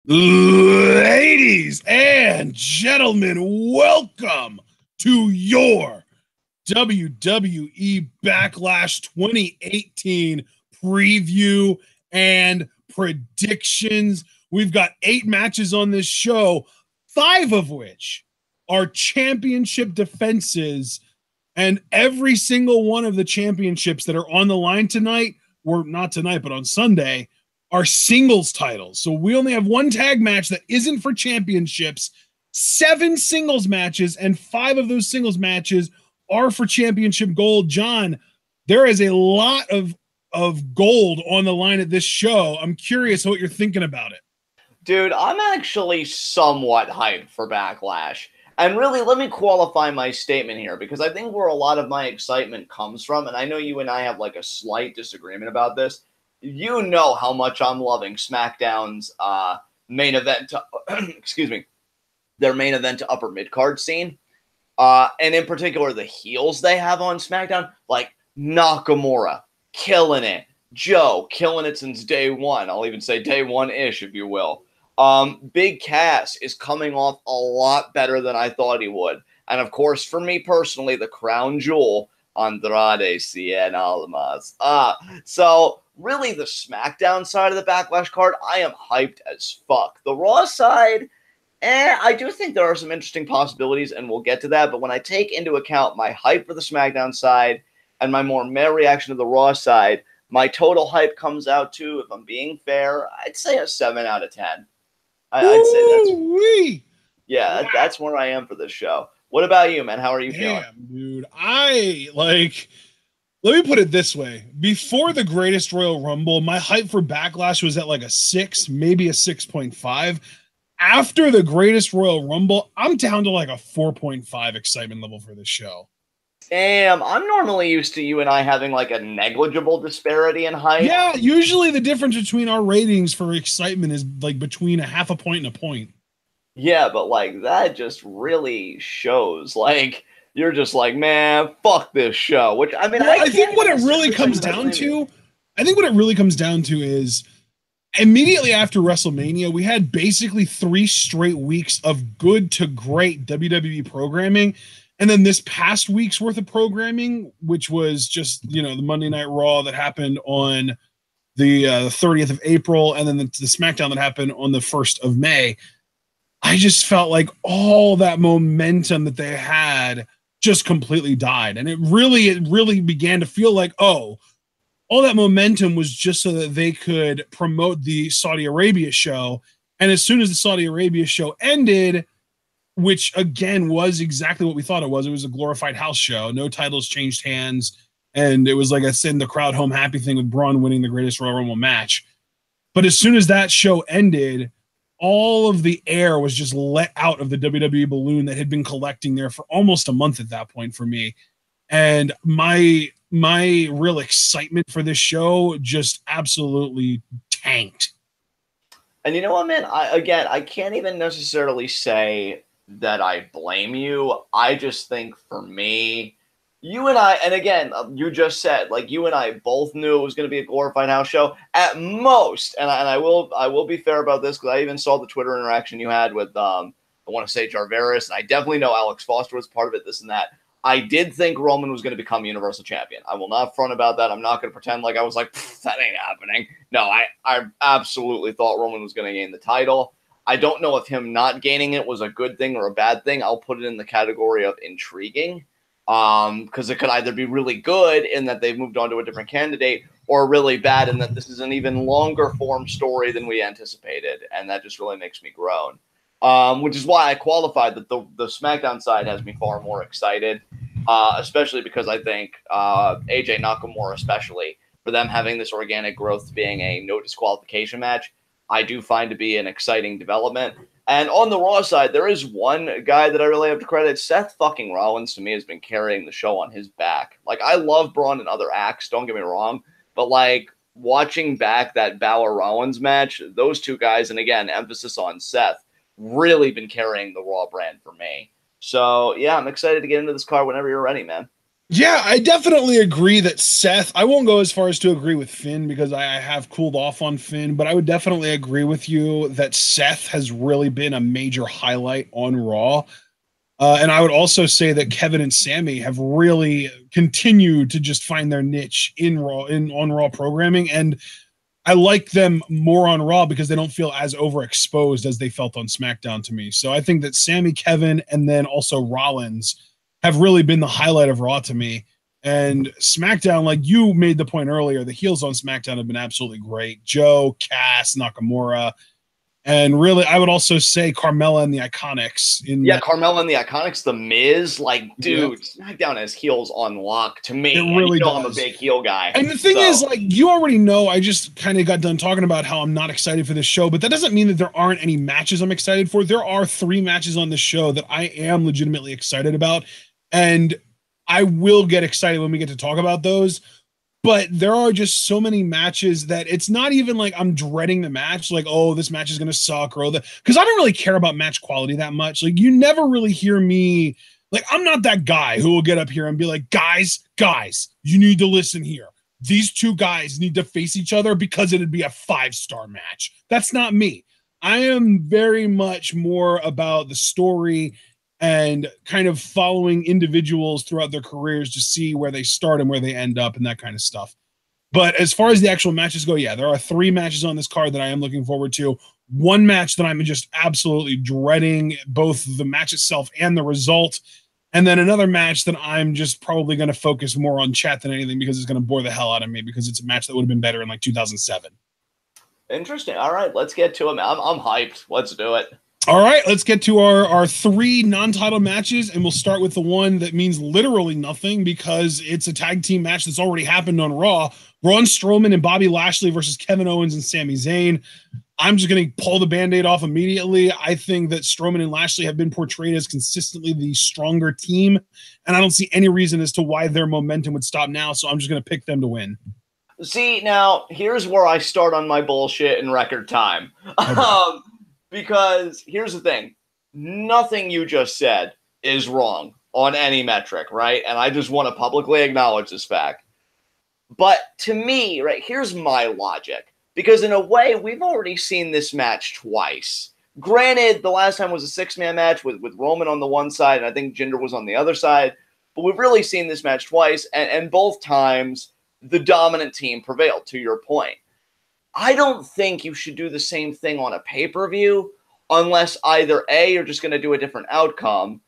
Ladies and gentlemen, welcome to your WWE Backlash 2018 preview and predictions. We've got 8 matches on this show, 5 of which are championship defenses, and every single one of the championships that are on the line tonight, or not tonight, but on Sunday, are singles titles. So we only have one tag match that isn't for championships, 7 singles matches, and 5 of those singles matches are for championship gold. John, there is a lot of gold on the line at this show. I'm curious what you're thinking about it. Dude, I'm actually somewhat hyped for Backlash. And really, let me qualify my statement here, because I think where a lot of my excitement comes from, and I know you and I have like a slight disagreement about this, you know how much I'm loving SmackDown's main event to, excuse me, their main event to upper mid-card scene. And in particular, the heels they have on SmackDown, like Nakamura, killing it. Joe, killing it since day one. I'll even say day one-ish, if you will. Big Cass is coming off a lot better than I thought he would. And of course, for me personally, the crown jewel, Andrade Cien Almas. So really the SmackDown side of the Backlash card, I am hyped as fuck. The Raw side, I do think there are some interesting possibilities, and we'll get to that. But when I take into account my hype for the SmackDown side and my more meh reaction to the Raw side, my total hype comes out to, if I'm being fair, I'd say a 7 out of 10. I'd say that's, that's where I am for this show. What about you, man? How are you feeling? Dude, let me put it this way. Before the Greatest Royal Rumble, my hype for Backlash was at like a 6, maybe a 6.5. After the Greatest Royal Rumble, I'm down to like a 4.5 excitement level for this show. Damn, I'm normally used to you and I having like a negligible disparity in hype. Yeah, usually the difference between our ratings for excitement is like between a half a point and a point. Yeah, but like that just really shows like you're just like, man, fuck this show. Which I mean, I think what it really comes down to is immediately after WrestleMania, we had basically 3 straight weeks of good to great WWE programming. And then this past week's worth of programming, which was just, the Monday Night Raw that happened on the 30th of April, and then the SmackDown that happened on the 1st of May, I just felt like all that momentum that they had just completely died. And it really began to feel like, all that momentum was just so that they could promote the Saudi Arabia show. And as soon as the Saudi Arabia show ended, which again was exactly what we thought it was a glorified house show. No titles changed hands. And it was like I said, the crowd home happy thing with Braun winning the Greatest Royal Rumble match. But as soon as that show ended, all of the air was just let out of the WWE balloon that had been collecting there for almost a month at that point for me. And my real excitement for this show just absolutely tanked. And you know what, man? I can't even necessarily say that I blame you. I just think for me, you and I, and again, you just said, like, you and I both knew it was going to be a glorified house show at most. And I will be fair about this, because I even saw the Twitter interaction you had with, I want to say Jarveris, and I definitely know Alex Foster was part of it, this and that. I did think Roman was going to become Universal Champion. I will not front about that. I'm not going to pretend like I was like, that ain't happening. No, I absolutely thought Roman was going to gain the title. I don't know if him not gaining it was a good thing or a bad thing. I'll put it in the category of intriguing, because it could either be really good in that they've moved on to a different candidate, or really bad in that this is an even longer form story than we anticipated, and that just really makes me groan. Which is why I qualified that the SmackDown side has me far more excited, especially because I think AJ Nakamura, especially, for them having this organic growth being a no disqualification match, I do find to be an exciting development. And on the Raw side, there is one guy that I really have to credit. Seth fucking Rollins, to me, has been carrying the show on his back. Like, I love Braun and other acts, don't get me wrong, but like, watching back that Balor-Rollins match, those two guys, and again, emphasis on Seth, really been carrying the Raw brand for me. So, yeah, I'm excited to get into this card whenever you're ready, man. Yeah, I definitely agree that Seth, I won't go as far as to agree with Finn because I have cooled off on Finn, but I would definitely agree with you that Seth has really been a major highlight on Raw. And I would also say that Kevin and Sami have really continued to just find their niche in Raw, on Raw programming. And I like them more on Raw because they don't feel as overexposed as they felt on SmackDown to me. So I think that Sami, Kevin, and then also Rollins have really been the highlight of Raw to me. And SmackDown, like you made the point earlier, the heels on SmackDown have been absolutely great. Joe, Cass, Nakamura, and really, I would also say Carmella and the Iconics. Carmella and the Iconics, The Miz, like, dude, SmackDown has heels on lock to me. It really does. I'm a big heel guy. And the thing is, like, you already know, I just kind of got done talking about how I'm not excited for this show, but that doesn't mean that there aren't any matches I'm excited for. There are 3 matches on this show that I am legitimately excited about, and I will get excited when we get to talk about those. But there are just so many matches that it's not even like I'm dreading the match, like, oh, this match is going to suck, or because I don't really care about match quality that much. Like, you never really hear me, like, I'm not that guy who will get up here and be like, guys, you need to listen here. These 2 guys need to face each other because it'd be a 5-star match. That's not me. I am very much more about the story and kind of following individuals throughout their careers to see where they start and where they end up and that kind of stuff. But as far as the actual matches go, yeah, there are 3 matches on this card that I am looking forward to. One match that I'm just absolutely dreading, both the match itself and the result. And then another match that I'm just probably going to focus more on chat than anything because it's going to bore the hell out of me because it's a match that would have been better in like 2007. Interesting. All right, let's get to it. I'm hyped. Let's do it. All right, let's get to our 3 non-title matches, and we'll start with the one that means literally nothing because it's a tag team match that's already happened on Raw. Braun Strowman and Bobby Lashley versus Kevin Owens and Sami Zayn. I'm just going to pull the Band-Aid off immediately. I think that Strowman and Lashley have been portrayed as consistently the stronger team, and I don't see any reason as to why their momentum would stop now, so I'm just going to pick them to win. See, now, here's where I start on my bullshit in record time. Okay. Because here's the thing, nothing you just said is wrong on any metric, right? And I just want to publicly acknowledge this fact. But to me, right, here's my logic. Because in a way, we've already seen this match twice. Granted, the last time was a 6-man match with Roman on the one side, and I think Jinder was on the other side. But we've really seen this match twice, and both times the dominant team prevailed, to your point. I don't think you should do the same thing on a pay-per-view unless either A, you're just going to do a different outcome,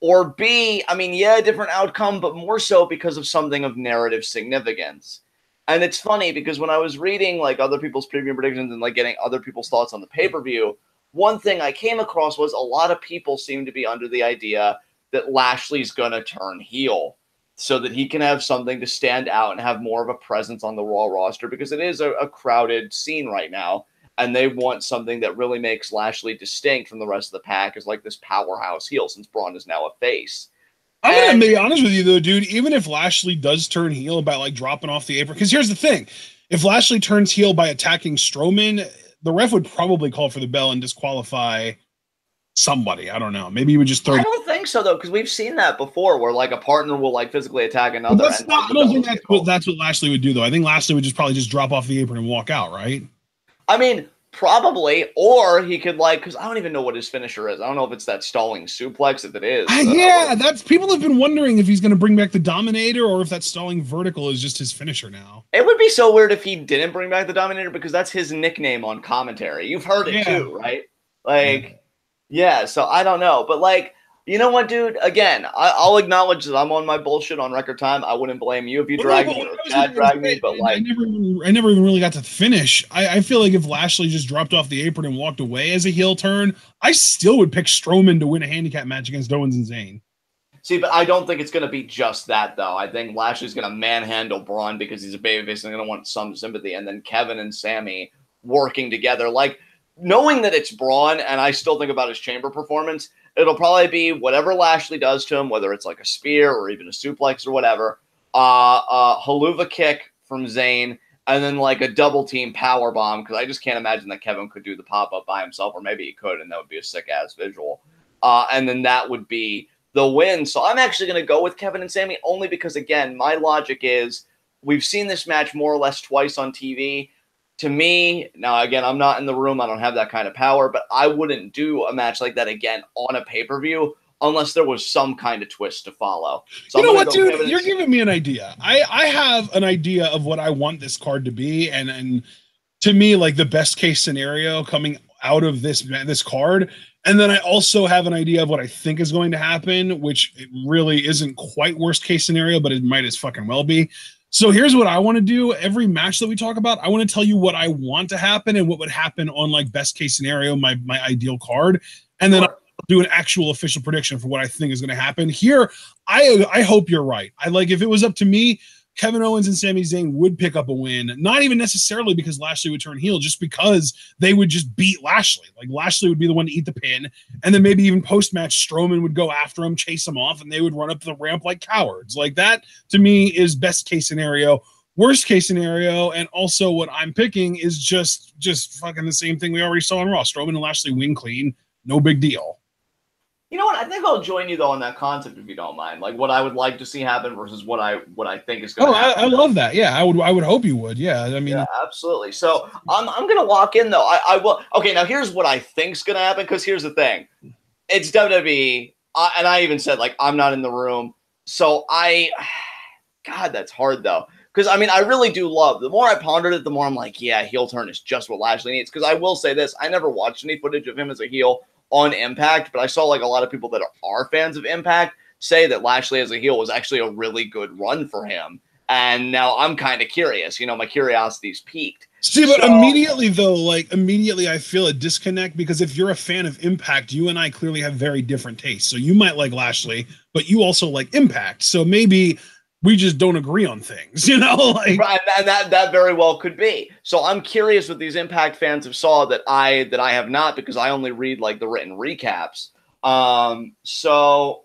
or B, I mean, yeah, a different outcome, but more so because of something of narrative significance. And it's funny because when I was reading like other people's preview predictions and like getting other people's thoughts on the pay-per-view, one thing I came across was a lot of people seem to be under the idea that Lashley's going to turn heel, so that he can have something to stand out and have more of a presence on the Raw roster because it is a crowded scene right now. And they want something that really makes Lashley distinct from the rest of the pack as like this powerhouse heel since Braun is now a face. I'm going to be honest with you though, dude, even if Lashley does turn heel by like dropping off the apron, because here's the thing, if Lashley turns heel by attacking Strowman, the ref would probably call for the bell and disqualify somebody. I don't know. Maybe you would just throw. I don't think so though, because we've seen that before, where like a partner will like physically attack another. But that's not. I don't think that's what Lashley would do though. I think Lashley would probably just drop off the apron and walk out, right? I mean, probably, or he could like, because I don't even know what his finisher is. I don't know if it's that stalling suplex. If it is, yeah, that's people have been wondering if he's going to bring back the Dominator or if that stalling vertical is just his finisher now. It would be so weird if he didn't bring back the Dominator because that's his nickname on commentary. You've heard it too, right? Like. Yeah, so I don't know. But, like, you know what, dude? Again, I'll acknowledge that I'm on my bullshit on record time. I wouldn't blame you if you dragged me or Chad dragged me. But, like, I never even really got to finish. I feel like if Lashley just dropped off the apron and walked away as a heel turn, I still would pick Strowman to win a handicap match against Owens and Zayn. See, but I don't think it's going to be just that, though. I think Lashley's going to manhandle Braun because he's a babyface and going to want some sympathy. And then Kevin and Sami working together. Like, knowing that it's Braun, and I still think about his chamber performance, it'll probably be whatever Lashley does to him, whether it's like a spear or even a suplex or whatever, haluva kick from Zayn, and then like a double team power bomb, because I just can't imagine that Kevin could do the pop-up by himself, or maybe he could, and that would be a sick-ass visual. And then that would be the win. So I'm actually going to go with Kevin and Sami only because, again, my logic is we've seen this match more or less twice on TV. To me, now, again, I'm not in the room. I don't have that kind of power, but I wouldn't do a match like that again on a pay-per-view unless there was some kind of twist to follow. So you know what, dude? You're giving me an idea. I have an idea of what I want this card to be, and to me, like the best case scenario coming out of this card. And then I also have an idea of what I think is going to happen, which it really isn't quite worst case scenario, but it might as fucking well be. So here's what I want to do. Every match that we talk about, I want to tell you what I want to happen and what would happen on like best case scenario, my ideal card. And then I'll do an actual official prediction for what I think is going to happen. Here, I hope you're right. If it was up to me, Kevin Owens and Sami Zayn would pick up a win, not even necessarily because Lashley would turn heel, just because they would just beat Lashley. Like Lashley would be the one to eat the pin, and then maybe even post-match Strowman would go after him, chase him off, and they would run up the ramp like cowards. Like that, to me, is best case scenario. Worst case scenario, and also what I'm picking is just fucking the same thing we already saw on Raw. Strowman and Lashley win clean, no big deal. You know what? I think I'll join you though on that concept if you don't mind. Like what I would like to see happen versus what I think is going to happen. I love that. Yeah, I would hope you would. Yeah, I mean, yeah, absolutely. So I'm going to lock in though. I will. Okay, now here's what I think's going to happen. Because here's the thing, it's WWE, and I even said like I'm not in the room. So God, that's hard though. Because I mean, I really do love. The more I pondered it, the more I'm like, yeah, heel turn is just what Lashley needs. Because I will say this, I never watched any footage of him as a heel on Impact, but I saw like a lot of people that are fans of Impact say that Lashley as a heel was actually a really good run for him. And now I'm kind of curious, my curiosity's peaked. See, but immediately I feel a disconnect because if you're a fan of Impact, you and I clearly have very different tastes. So you might like Lashley, but you also like Impact. So maybe we just don't agree on things, Right, and that very well could be. So I'm curious what these Impact fans have saw that I have not, because I only read like the written recaps. So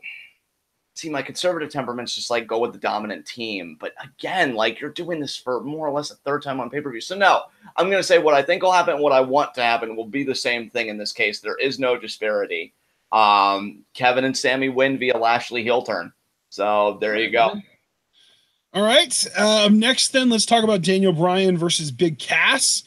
see, my conservative temperament's just like go with the dominant team. But again, like you're doing this for more or less a third time on pay-per-view. So no, I'm going to say what I think will happen and what I want to happen will be the same thing in this case. There is no disparity. Kevin and Sami win via Lashley heel turn. So there you go. All right. Next, then, let's talk about Daniel Bryan versus Big Cass.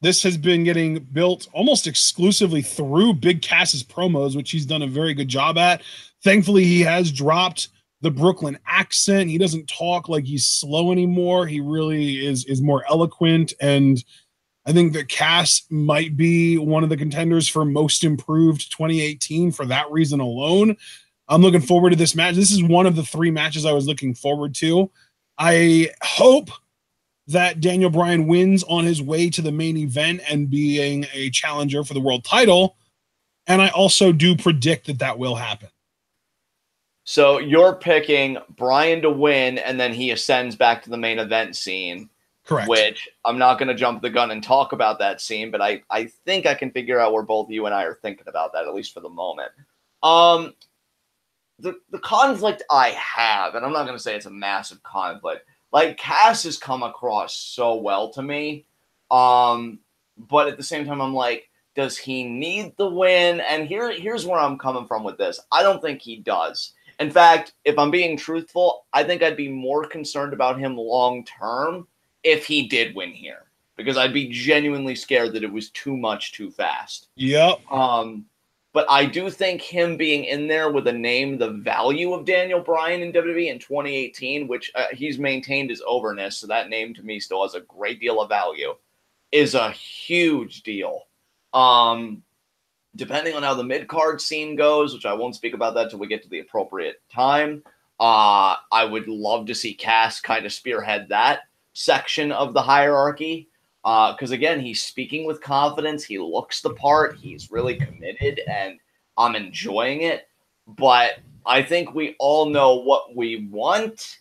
This has been getting built almost exclusively through Big Cass's promos, which he's done a very good job at. Thankfully, he has dropped the Brooklyn accent. He doesn't talk like he's slow anymore. He really is more eloquent. And I think that Cass might be one of the contenders for most improved 2018 for that reason alone. I'm looking forward to this match. This is one of the 3 matches I was looking forward to. I hope that Daniel Bryan wins on his way to the main event and being a challenger for the world title. And I also do predict that will happen. So you're picking Bryan to win, and then he ascends back to the main event scene. Correct. Which I'm not going to jump the gun and talk about that scene, but I think I can figure out where both you and I are thinking about that, at least for the moment. The conflict I have, and I'm not going to say it's a massive conflict, like Cass has come across so well to me. But at the same time, I'm like, does he need the win? And here's where I'm coming from with this. I don't think he does. In fact, if I'm being truthful, I think I'd be more concerned about him long term if he did win here, because I'd be genuinely scared that it was too much too fast. Yep. But I do think him being in there with a name, the value of Daniel Bryan in WWE in 2018, which he's maintained his overness, so that name to me still has a great deal of value, is a huge deal. Depending on how the mid-card scene goes, which I won't speak about that till we get to the appropriate time, I would love to see Cass kind of spearhead that section of the hierarchy. Because, again, he's speaking with confidence. He looks the part. He's really committed, and I'm enjoying it. But I think we all know what we want.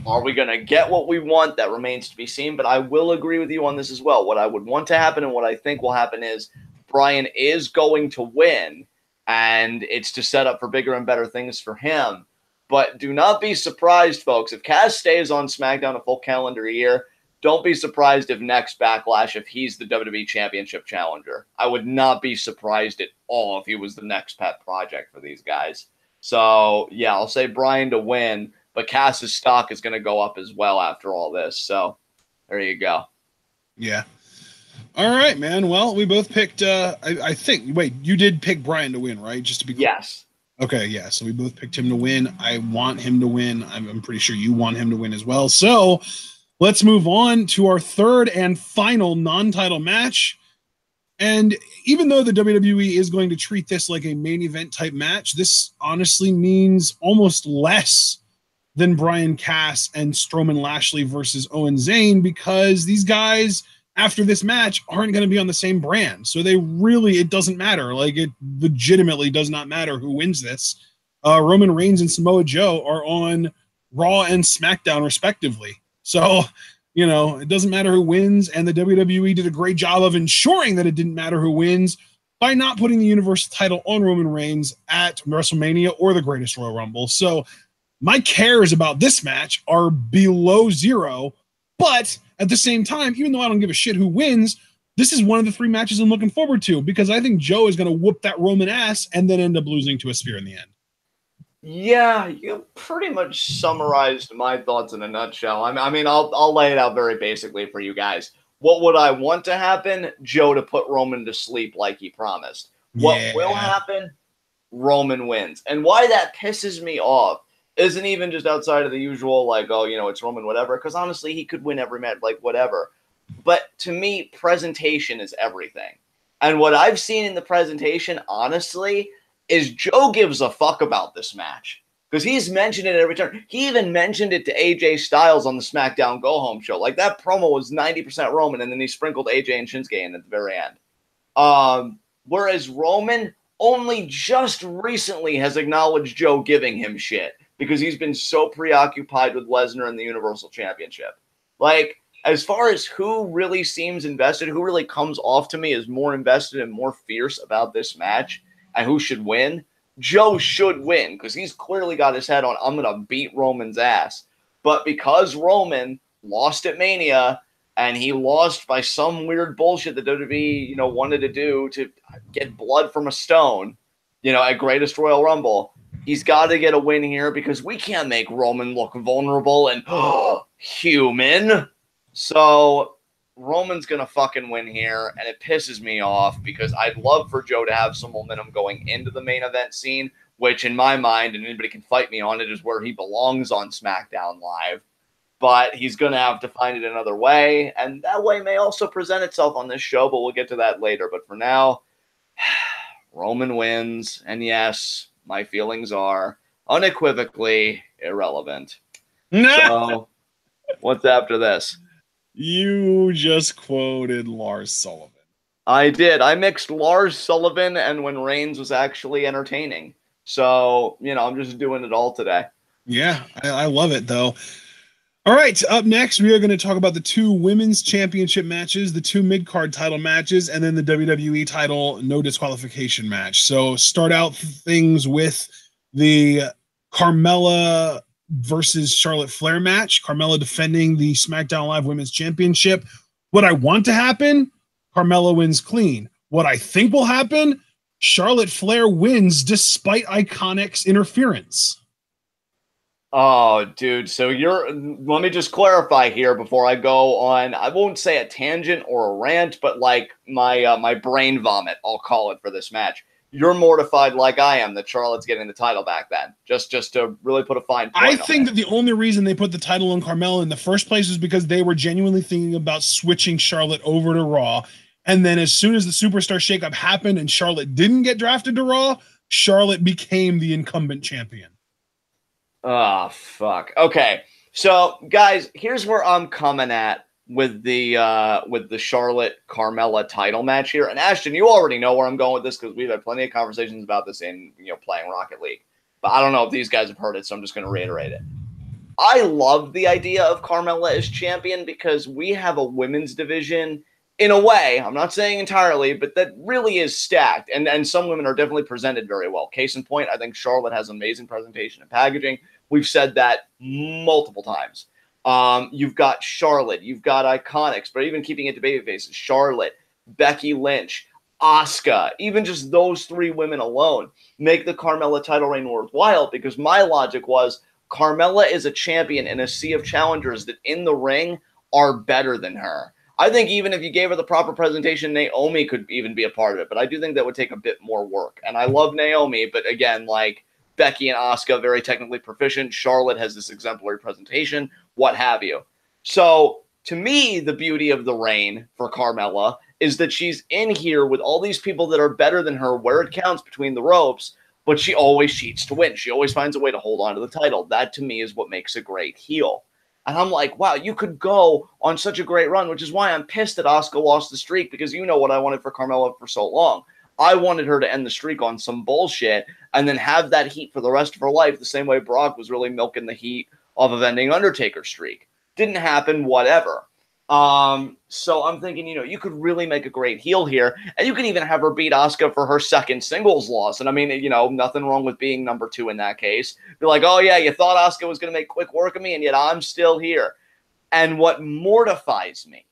Are we going to get what we want? That remains to be seen. But I will agree with you on this as well. What I would want to happen and what I think will happen is Bryan is going to win, and it's to set up for bigger and better things for him. But do not be surprised, folks. If Cass stays on SmackDown a full calendar year, don't be surprised if next Backlash, if he's the WWE Championship challenger. I would not be surprised at all if he was the next pet project for these guys. So, yeah, I'll say Bryan to win, but Cass's stock is going to go up as well after all this. So, there you go. Yeah. All right, man. Well, we both picked, I think, wait, you did pick Bryan to win, right? Just to be clear. Yes. Okay, yeah. So we both picked him to win. I want him to win. I'm pretty sure you want him to win as well. So let's move on to our third and final non-title match. And even though the WWE is going to treat this like a main event type match, this honestly means almost less than Bryan Cass and Strowman Lashley versus Owens Zayn, because these guys after this match aren't going to be on the same brand. So it doesn't matter. Like, it legitimately does not matter who wins this. Roman Reigns and Samoa Joe are on Raw and SmackDown respectively. So, it doesn't matter who wins. And the WWE did a great job of ensuring that it didn't matter who wins by not putting the Universal title on Roman Reigns at WrestleMania or the Greatest Royal Rumble. So my cares about this match are below zero, but at the same time, even though I don't give a shit who wins, this is one of the three matches I'm looking forward to, because I think Joe is going to whoop that Roman ass and then end up losing to a spear in the end. Yeah, you pretty much summarized my thoughts in a nutshell. I mean, I'll lay it out very basically for you guys. What would I want to happen? Joe to put Roman to sleep like he promised. What will happen? Roman wins. And why that pisses me off isn't even just outside of the usual, like, oh, it's Roman, whatever, because honestly, he could win every match, like, whatever. But to me, presentation is everything. And what I've seen in the presentation, honestly, is Joe gives a fuck about this match. Because he's mentioned it every turn. He even mentioned it to AJ Styles on the SmackDown Go Home show. Like, that promo was 90% Roman, and then he sprinkled AJ and Shinsuke in at the very end. Whereas Roman only just recently has acknowledged Joe giving him shit, because he's been so preoccupied with Lesnar and the Universal Championship. Like, as far as who really seems invested, who really comes off to me as more invested and more fierce about this match and who should win, Joe should win, because he's clearly got his head on, I'm going to beat Roman's ass. But because Roman lost at Mania, and he lost by some weird bullshit that WWE, wanted to do to get blood from a stone, at Greatest Royal Rumble, he's got to get a win here, because we can't make Roman look vulnerable and human. So Roman's going to fucking win here, and it pisses me off, because I'd love for Joe to have some momentum going into the main event scene, which in my mind, and anybody can fight me on it, is where he belongs on SmackDown Live. But he's going to have to find it another way, and that way may also present itself on this show, but we'll get to that later. But for now, Roman wins, and yes, my feelings are unequivocally irrelevant. So, what's after this? You just quoted Lars Sullivan. I did. I mixed Lars Sullivan and when Reigns was actually entertaining. So, I'm just doing it all today. Yeah, I love it, though. All right, up next, we are going to talk about the two women's championship matches, the two mid-card title matches, and then the WWE title no disqualification match. So start out things with the Carmella versus Charlotte Flair match. Carmella defending the SmackDown Live Women's Championship. What I want to happen, Carmella wins clean. What I think will happen, Charlotte Flair wins despite Iconic's interference. Oh, dude. So let me just clarify here before I go on. I won't say a tangent or a rant, but like my brain vomit, I'll call it, for this match. You're mortified like I am that Charlotte's getting the title back then. Just to really put a fine point I think that the only reason they put the title on Carmella in the first place is because they were genuinely thinking about switching Charlotte over to Raw. And then as soon as the Superstar shakeup happened and Charlotte didn't get drafted to Raw, Charlotte became the incumbent champion. Oh, fuck. Okay. So, guys, here's where I'm coming at with the Charlotte Carmella title match here. And Ashton, you already know where I'm going with this, because we've had plenty of conversations about this in, playing Rocket League. But I don't know if these guys have heard it, so I'm just going to reiterate it. I love the idea of Carmella as champion, because we have a women's division in a way, I'm not saying entirely, but that really is stacked. And some women are definitely presented very well. Case in point, I think Charlotte has amazing presentation and packaging. We've said that multiple times. You've got Charlotte, you've got Iconics, but even keeping it to babyfaces, Charlotte, Becky Lynch, Asuka, even just those 3 women alone make the Carmella title reign worthwhile, because my logic was Carmella is a champion in a sea of challengers that in the ring are better than her. I think even if you gave her the proper presentation, Naomi could even be a part of it, but I do think that would take a bit more work. And I love Naomi, but again, like Becky and Asuka, very technically proficient. Charlotte has this exemplary presentation, what have you. So to me, the beauty of the reign for Carmella is that she's in here with all these people that are better than her where it counts between the ropes, but she always cheats to win. She always finds a way to hold on to the title. That, to me, is what makes a great heel. And I'm like, wow, you could go on such a great run, which is why I'm pissed that Asuka lost the streak, because you know what I wanted for Carmella for so long. I wanted her to end the streak on some bullshit and then have that heat for the rest of her life, the same way Brock was really milking the heat off of ending Undertaker's streak. Didn't happen, whatever. So I'm thinking, you could really make a great heel here, and you could even have her beat Asuka for her second singles loss. And I mean, nothing wrong with being number 2 in that case. Be like, oh yeah, you thought Asuka was going to make quick work of me, and yet I'm still here. And what mortifies me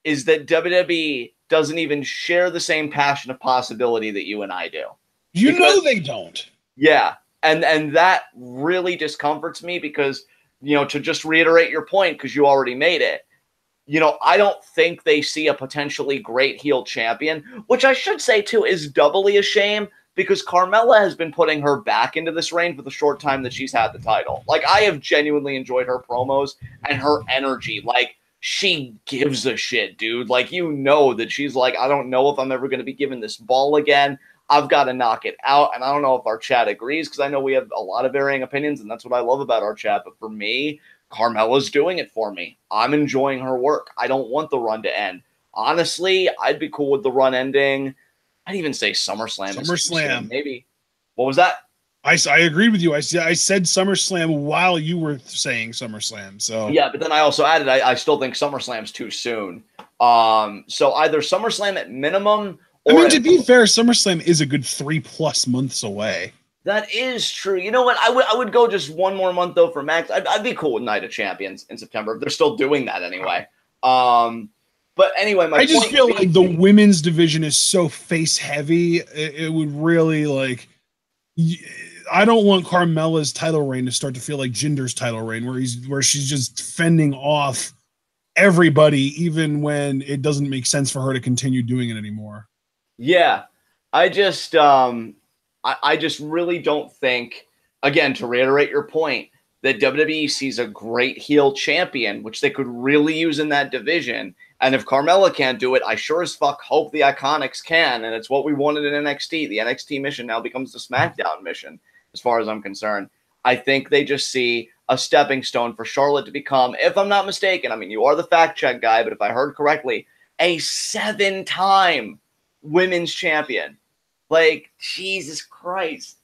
is that WWE doesn't even share the same passion of possibility that you and I do. They don't. Yeah. And that really discomforts me because, to just reiterate your point, because you already made it, I don't think they see a potentially great heel champion, which I should say, too, is doubly a shame because Carmella has been putting her back into this reign for the short time that she's had the title. Like, I have genuinely enjoyed her promos and her energy. Like, she gives a shit, dude. Like, that she's like, I don't know if I'm ever going to be given this ball again. I've got to knock it out. And I don't know if our chat agrees because I know we have a lot of varying opinions, and that's what I love about our chat. But for me, Carmella's doing it for me. I'm enjoying her work. I don't want the run to end. Honestly, I'd be cool with the run ending. I'd even say SummerSlam. SummerSlam. Maybe. What was that? I agreed with you. I said SummerSlam while you were saying SummerSlam. So yeah, but then I also added I still think SummerSlam's too soon. So either SummerSlam at minimum. Or to be fair, SummerSlam is a good 3+ months away. That is true. You know what? I would go just one more month though for Max. I'd be cool with Night of Champions in September. They're still doing that anyway. But anyway, I just feel like the women's division is so face heavy. It would really like. I don't want Carmella's title reign to start to feel like Jinder's title reign, where she's just fending off everybody, even when it doesn't make sense for her to continue doing it anymore. Yeah, I just really don't think, again, to reiterate your point, that WWE sees a great heel champion, which they could really use in that division. And if Carmella can't do it, I sure as fuck hope the Iconics can. And it's what we wanted in NXT. The NXT mission now becomes the SmackDown mission, as far as I'm concerned. I think they just see a stepping stone for Charlotte to become, if I'm not mistaken, I mean, you are the fact check guy, but if I heard correctly, a 7-time women's champion. Like, Jesus Christ.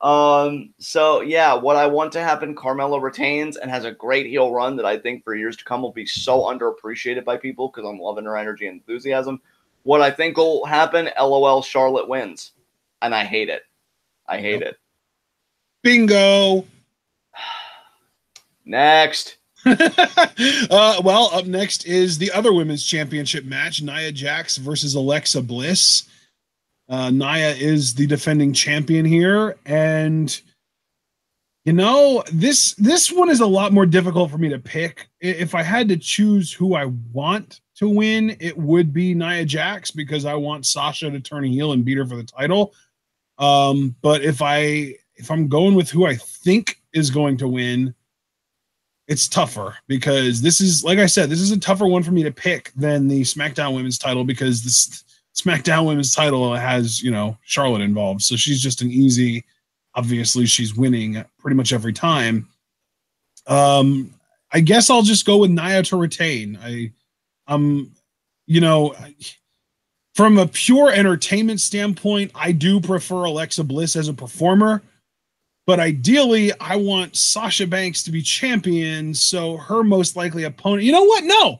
So yeah, what I want to happen, Carmella retains and has a great heel run that I think for years to come will be so underappreciated by people because I'm loving her energy and enthusiasm. What I think will happen, LOL, Charlotte wins. And I hate it. I hate it. Bingo. Next. Well, up next is the other women's championship match, Nia Jax versus Alexa Bliss. Nia is the defending champion here, and this one is a lot more difficult for me to pick. If I had to choose who I want to win, it would be Nia Jax because I want Sasha to turn heel and beat her for the title. But if I'm going with who I think is going to win, it's tougher because this is, like I said, this is a tougher one for me to pick than the SmackDown Women's title because this SmackDown Women's title has, Charlotte involved. So she's just an easy, obviously she's winning pretty much every time. I guess I'll just go with Nia to retain. From a pure entertainment standpoint, I do prefer Alexa Bliss as a performer. But ideally, I want Sasha Banks to be champion, so her most likely opponent. You know what? No.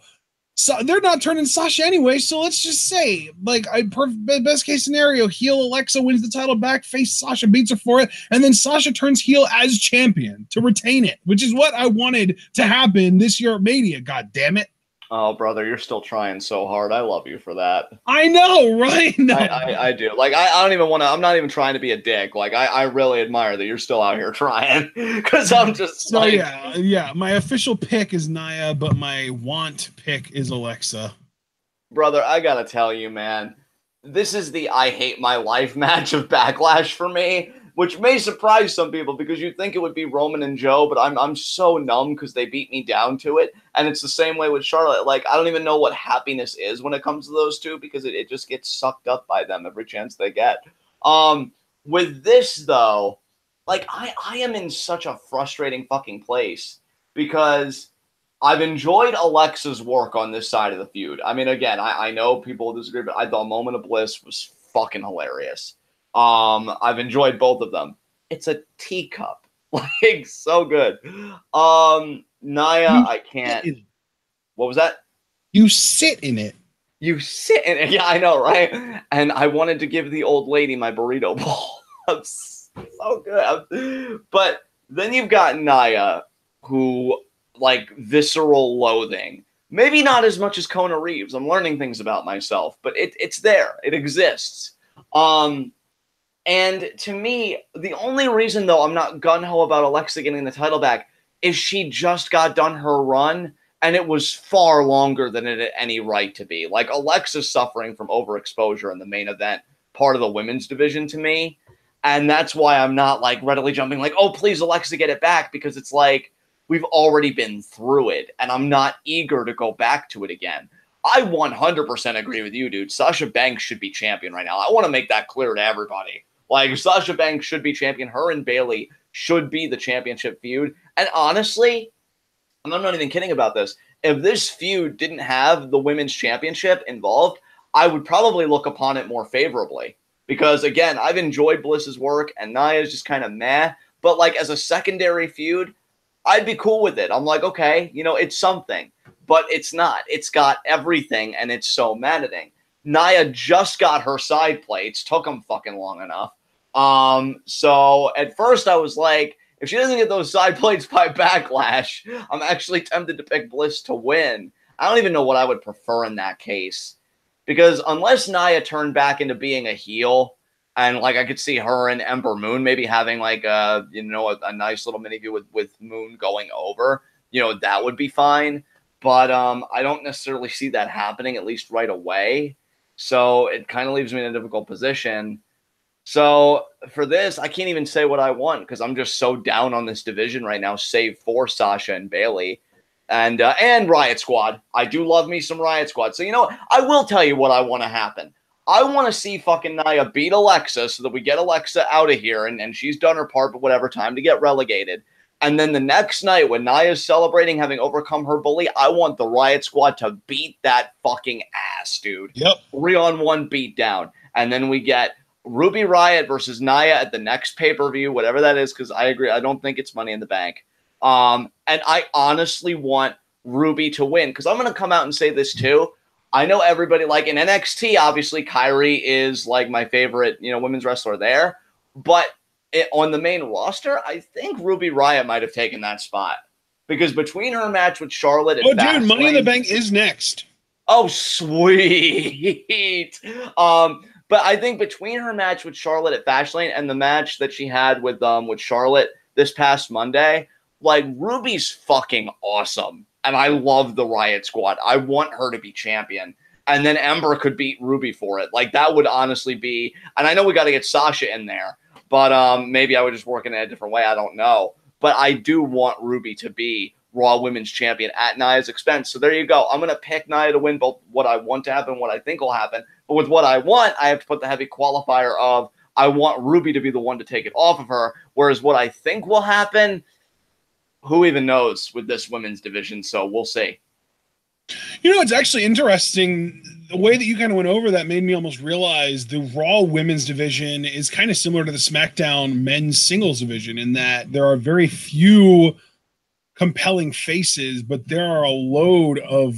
So they're not turning Sasha anyway, so let's just say, best case scenario, heel Alexa wins the title back, face Sasha, beats her for it, and then Sasha turns heel as champion to retain it, which is what I wanted to happen this year at Mania, god damn it. Oh, brother, you're still trying so hard. I love you for that. I know, right? No, I do. Like, I don't even want to, I'm not even trying to be a dick. Like, I really admire that you're still out here trying. Because I'm just so yeah. My official pick is Nia, but my want pick is Alexa. Brother, I gotta tell you, man, this is the I hate my life match of Backlash for me, which may surprise some people because you'd think it would be Roman and Joe, but I'm so numb because they beat me down to it. And it's the same way with Charlotte. Like, I don't even know what happiness is when it comes to those two because it just gets sucked up by them every chance they get. With this, though, like, I am in such a frustrating fucking place because I've enjoyed Alexa's work on this side of the feud. I mean, again, I know people disagree, but I thought Moment of Bliss was fucking hilarious. I've enjoyed both of them. It's a teacup. Like, so good. Nia, I can't. What was that? You sit in it. You sit in it. Yeah, I know, right? And I wanted to give the old lady my burrito bowl. I'm so good. But then you've got Nia, who, like, visceral loathing. Maybe not as much as Kona Reeves. I'm learning things about myself, but it's there. It exists. And to me, the only reason, though, I'm not gung-ho about Alexa getting the title back is she just got done her run, and it was far longer than it had any right to be. Like, Alexa's suffering from overexposure in the main event, part of the women's division to me, and that's why I'm not, like, readily jumping like, oh, please, Alexa, get it back, because it's like, we've already been through it, and I'm not eager to go back to it again. I 100% agree with you, dude. Sasha Banks should be champion right now. I want to make that clear to everybody. Like, Sasha Banks should be champion. Her and Bayley should be the championship feud. And honestly, and I'm not even kidding about this, if this feud didn't have the women's championship involved, I would probably look upon it more favorably. Because, again, I've enjoyed Bliss's work, and Nia's just kind of meh. But, like, as a secondary feud, I'd be cool with it. I'm like, okay, you know, it's something. But it's not. It's got everything, and it's so maddening. Nia just got her side plates. Took them fucking long enough. So at first I was like, if she doesn't get those side plates by Backlash, I'm actually tempted to pick Bliss to win. I don't even know what I would prefer in that case. Because unless Nia turned back into being a heel, and like I could see her and Ember Moon maybe having like a nice little mini feud with Moon going over, that would be fine. But I don't necessarily see that happening, at least right away. So it kind of leaves me in a difficult position. So for this, I can't even say what I want because I'm just so down on this division right now, save for Sasha and Bayley and Riot Squad. I do love me some Riot Squad. So, I will tell you what I want to happen. I want to see fucking Nia beat Alexa so that we get Alexa out of here and she's done her part, but whatever, time to get relegated. And then the next night when Nia's celebrating having overcome her bully, I want the Riot Squad to beat that fucking ass, dude. Yep. 3-on-1 beatdown. And then we get Ruby Riott versus Nia at the next pay-per-view, whatever that is, because I agree. I don't think it's Money in the Bank. And I honestly want Ruby to win because I'm going to come out and say this too. I know everybody, like in NXT, obviously Kyrie is like my favorite, women's wrestler there. But on the main roster, I think Ruby Riott might have taken that spot because between her match with Charlotte and dude, Money in the Bank is next. Oh, sweet. But I think between her match with Charlotte at Fastlane and the match that she had with Charlotte this past Monday, like Ruby's fucking awesome. And I love the Riot Squad. I want her to be champion. And then Ember could beat Ruby for it. Like that would honestly be, and I know we got to get Sasha in there, but maybe I would just work in a different way. I don't know. But I do want Ruby to be Raw Women's Champion at Nia's expense. So there you go. I'm going to pick Nia to win both what I want to happen, what I think will happen. But with what I want, I have to put the heavy qualifier of I want Ruby to be the one to take it off of her. Whereas what I think will happen, who even knows with this women's division? So we'll see. It's actually interesting. The way that you kind of went over that made me almost realize the Raw women's division is kind of similar to the SmackDown men's singles division in that there are very few compelling faces, but there are a load of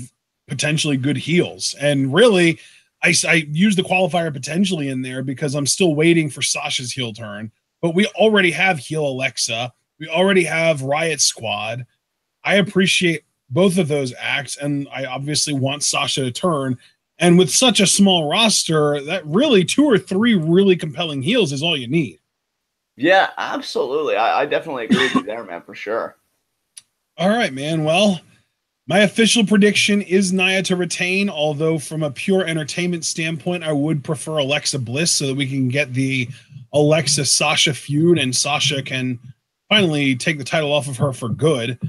potentially good heels. And really, I use the qualifier potentially in there because I'm still waiting for Sasha's heel turn, but we already have heel Alexa. We already have Riot Squad. I appreciate both of those acts, and I obviously want Sasha to turn. And with such a small roster, that really 2 or 3 really compelling heels is all you need. Yeah, absolutely. I definitely agree with you there, man, for sure. All right, man. Well, my official prediction is Nia to retain, although from a pure entertainment standpoint, I would prefer Alexa Bliss so that we can get the Alexa-Sasha feud and Sasha can finally take the title off of her for good.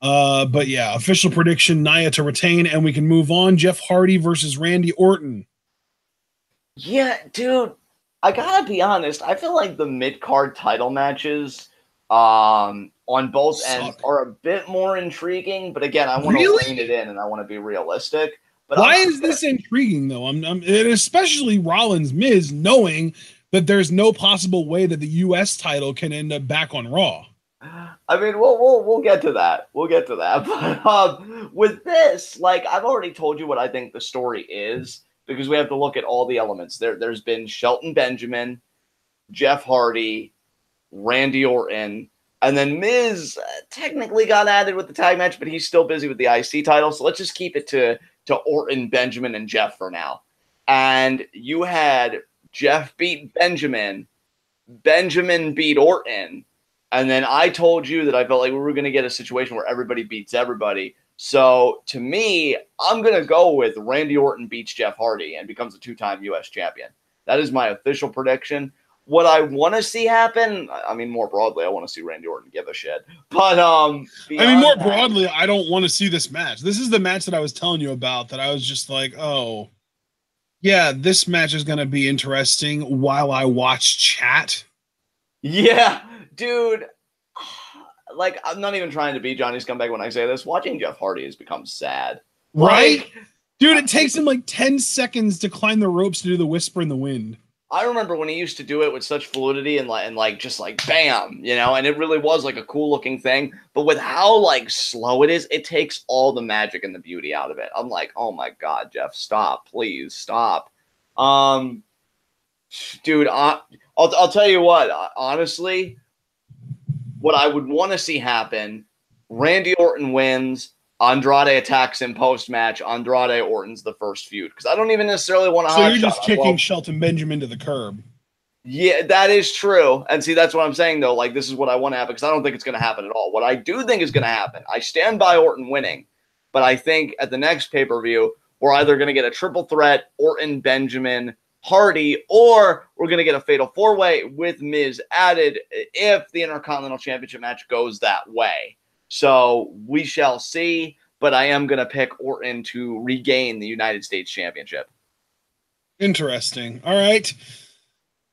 But yeah, official prediction, Nia to retain, and we can move on. Jeff Hardy versus Randy Orton. Yeah, dude, I gotta be honest. I feel like the mid-card title matches on both ends are a bit more intriguing, but again, I want to rein it in and I want to be realistic. But why is this intriguing though? I'm and especially Rollins Miz, knowing that there's no possible way that the US title can end up back on Raw. I mean, we'll get to that. We'll get to that. But with this, like, I've already told you what I think the story is, because we have to look at all the elements. There's been Shelton Benjamin, Jeff Hardy, Randy Orton, and then Miz technically got added with the tag match, but he's still busy with the IC title. So let's just keep it to Orton, Benjamin, and Jeff for now. And you had Jeff beat Benjamin, Benjamin beat Orton, and then I told you that I felt like we were going to get a situation where everybody beats everybody. So to me, I'm going to go with Randy Orton beats Jeff Hardy and becomes a 2-time U.S. champion. That is my official prediction. What I want to see happen, I mean, more broadly, I want to see Randy Orton give a shit. But I mean, more broadly, I don't want to see this match. This is the match that I was telling you about that I was just like, oh, yeah, this match is going to be interesting while I watch chat. Yeah, dude. Like, I'm not even trying to be Johnny Scumbag when I say this. Watching Jeff Hardy has become sad. Right? Like, dude, it takes him like 10 seconds to climb the ropes to do the whisper in the wind. I remember when he used to do it with such fluidity and just like bam, you know, and it really was like a cool looking thing. But with how like slow it is, it takes all the magic and the beauty out of it. I'm like, oh my God, Jeff, stop, please stop. Dude, I'll tell you what, honestly, what I would want to see happen, Randy Orton wins, Andrade attacks him post-match, Andrade Orton's the first feud. Because I don't even necessarily want to... So you're just kicking Shelton Benjamin to the curb. Yeah, that is true. And see, that's what I'm saying, though. Like, this is what I want to happen, because I don't think it's going to happen at all. What I do think is going to happen, I stand by Orton winning, but I think at the next pay-per-view, we're either going to get a triple threat, Orton, Benjamin, Hardy, or we're going to get a fatal four-way with Miz added if the Intercontinental Championship match goes that way. So we shall see, but I am going to pick Orton to regain the United States Championship. Interesting. All right.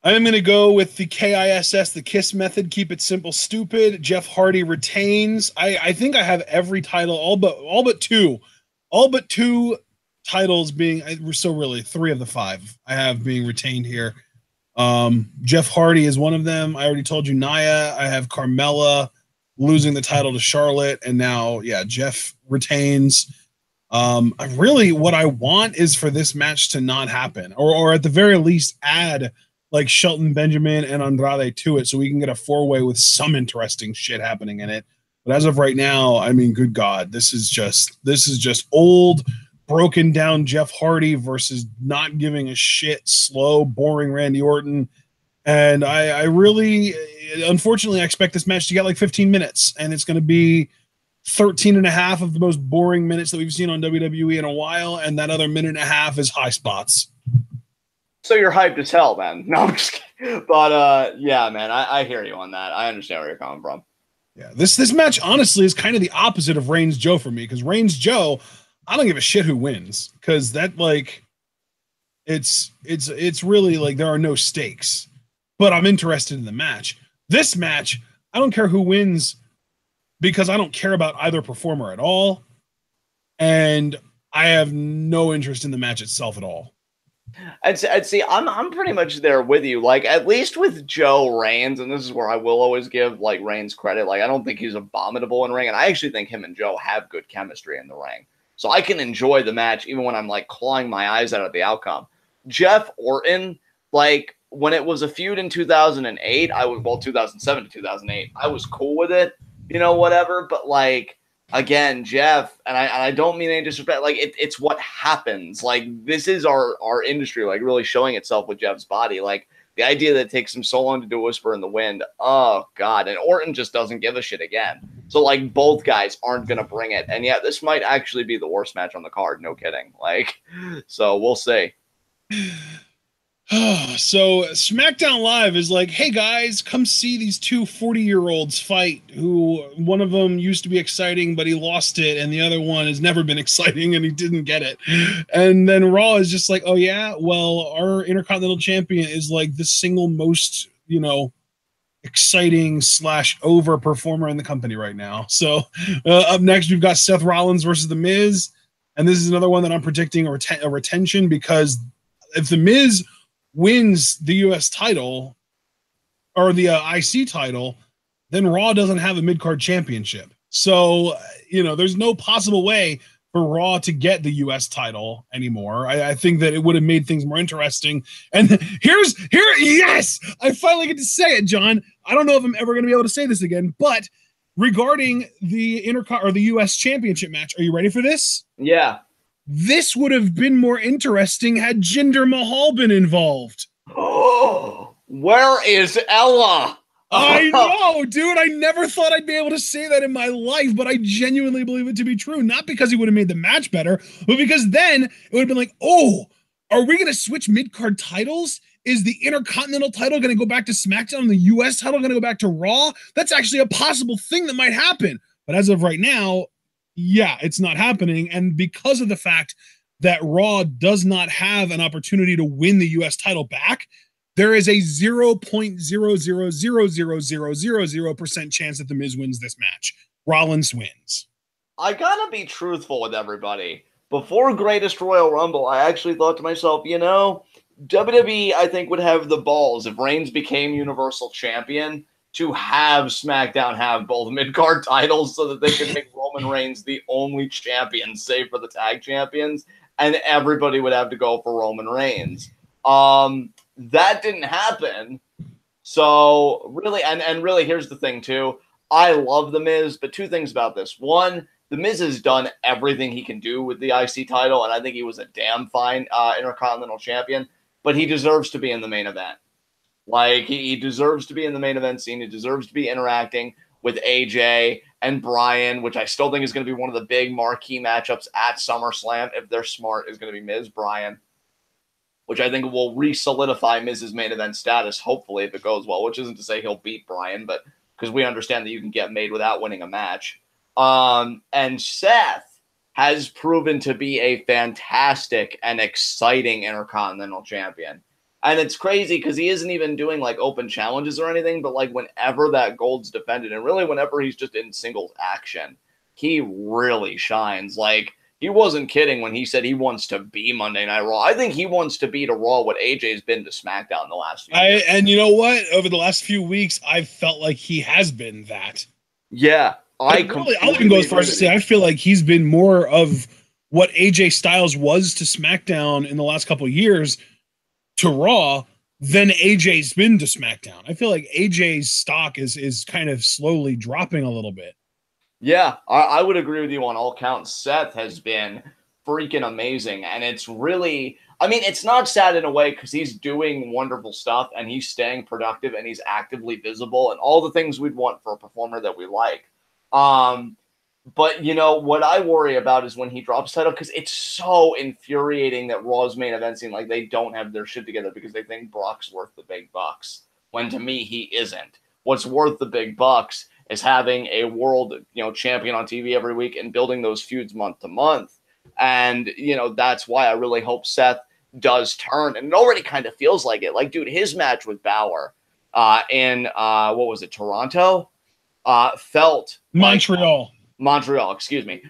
I'm going to go with the KISS, the KISS method. Keep it simple, stupid. Jeff Hardy retains. I think I have every title, all but two titles being, so really 3 of the 5 I have being retained here. Jeff Hardy is one of them. I already told you Nia. I have Carmella losing the title to Charlotte, and now, yeah, Jeff retains. What I want is for this match to not happen, or at the very least add like Shelton Benjamin and Andrade to it so we can get a 4-way with some interesting shit happening in it. But as of right now, I mean, good God, this is just old, broken down Jeff Hardy versus not giving a shit, slow, boring Randy Orton. And I really, unfortunately, I expect this match to get like 15 minutes, and it's going to be 13 and a half of the most boring minutes that we've seen on WWE in a while, and that other minute and a half is high spots. So you're hyped as hell, man. No, I'm just kidding. But yeah, man, I hear you on that. I understand where you're coming from. Yeah, this match honestly is kind of the opposite of Reigns Joe for me, because Reigns Joe, I don't give a shit who wins, because that like it's really like there are no stakes. But I'm interested in the match. This match, I don't care who wins because I don't care about either performer at all. And I have no interest in the match itself at all. I'd see, I'm pretty much there with you. Like, at least with Joe Reigns, and this is where I will always give, like, Reigns credit. Like, I don't think he's abominable in ring, and I actually think him and Joe have good chemistry in the ring. So I can enjoy the match even when I'm, like, clawing my eyes out at the outcome. Jeff Orton, like, when it was a feud in 2008, 2007 to 2008, I was cool with it, you know, whatever. But, like, again, Jeff, and I don't mean any disrespect. Like it's what happens. Like this is our industry, like really showing itself with Jeff's body. Like the idea that it takes him so long to do a whisper in the wind. Oh God. And Orton just doesn't give a shit again. So like both guys aren't gonna bring it. And yeah, this might actually be the worst match on the card. No kidding. Like, so we'll see. So SmackDown Live is like, hey guys, come see these two 40-year-olds fight, who one of them used to be exciting, but he lost it, and the other one has never been exciting and he didn't get it. And then Raw is just like, oh yeah, well, our Intercontinental Champion is like the single most, exciting / over performer in the company right now. So up next, we've got Seth Rollins versus The Miz. And this is another one that I'm predicting a retention, because if The Miz wins the US title or the IC title, then Raw doesn't have a mid-card championship. So, there's no possible way for Raw to get the US title anymore. I think that it would have made things more interesting. And yes, I finally get to say it, John. I don't know if I'm ever going to be able to say this again, but regarding the the US championship match, are you ready for this? Yeah. This would have been more interesting had Jinder Mahal been involved. Oh, where is Ella? I know, dude. I never thought I'd be able to say that in my life, but I genuinely believe it to be true. Not because he would have made the match better, but because then it would have been like, oh, are we going to switch mid-card titles? Is the Intercontinental title going to go back to SmackDown and the US title going to go back to Raw? That's actually a possible thing that might happen. But as of right now, yeah, it's not happening. And because of the fact that Raw does not have an opportunity to win the US title back, there is a 0.0000000% chance that The Miz wins this match. Rollins wins. I gotta be truthful with everybody. Before Greatest Royal Rumble, I actually thought to myself, WWE, I think, would have the balls, if Reigns became Universal Champion, to have SmackDown have both mid-card titles so that they could make Roman Reigns the only champion, save for the tag champions, and everybody would have to go for Roman Reigns. That didn't happen. So really, and really, here's the thing too. I love The Miz, but two things about this. One, The Miz has done everything he can do with the IC title, and I think he was a damn fine Intercontinental Champion, but he deserves to be in the main event. Like, he deserves to be in the main event scene. He deserves to be interacting with AJ and Bryan, which I still think is going to be one of the big marquee matchups at SummerSlam. If they're smart, is going to be Miz, Bryan, which I think will re-solidify Miz's main event status, hopefully, if it goes well, which isn't to say he'll beat Bryan, but because we understand that you can get made without winning a match. And Seth has proven to be a fantastic and exciting Intercontinental Champion. And it's crazy because he isn't even doing like open challenges or anything, but like whenever that gold's defended, and really whenever he's just in singles action, he really shines. Like, he wasn't kidding when he said he wants to be Monday Night Raw. I think he wants to be to Raw what AJ's been to SmackDown the last few years. And you know what? Over the last few weeks, I've felt like he has been that. Yeah. I'll even go as far as to say I feel like he's been more of what AJ Styles was to SmackDown in the last couple of years to Raw than AJ's been to SmackDown. I feel like AJ's stock is kind of slowly dropping a little bit. Yeah, I would agree with you on all counts. Seth has been freaking amazing, and it's really, I mean, it's not sad in a way because he's doing wonderful stuff, and he's staying productive, and he's actively visible, and all the things we'd want for a performer that we like. But, what I worry about is when he drops title, because it's so infuriating that Raw's main event scene, like, they don't have their shit together because they think Brock's worth the big bucks, when to me, he isn't. What's worth the big bucks is having a world, champion on TV every week and building those feuds month to month. And, that's why I really hope Seth does turn. And it already kind of feels like it. Like, dude, his match with Balor in, what was it, Toronto? Felt Montreal. Montreal, excuse me.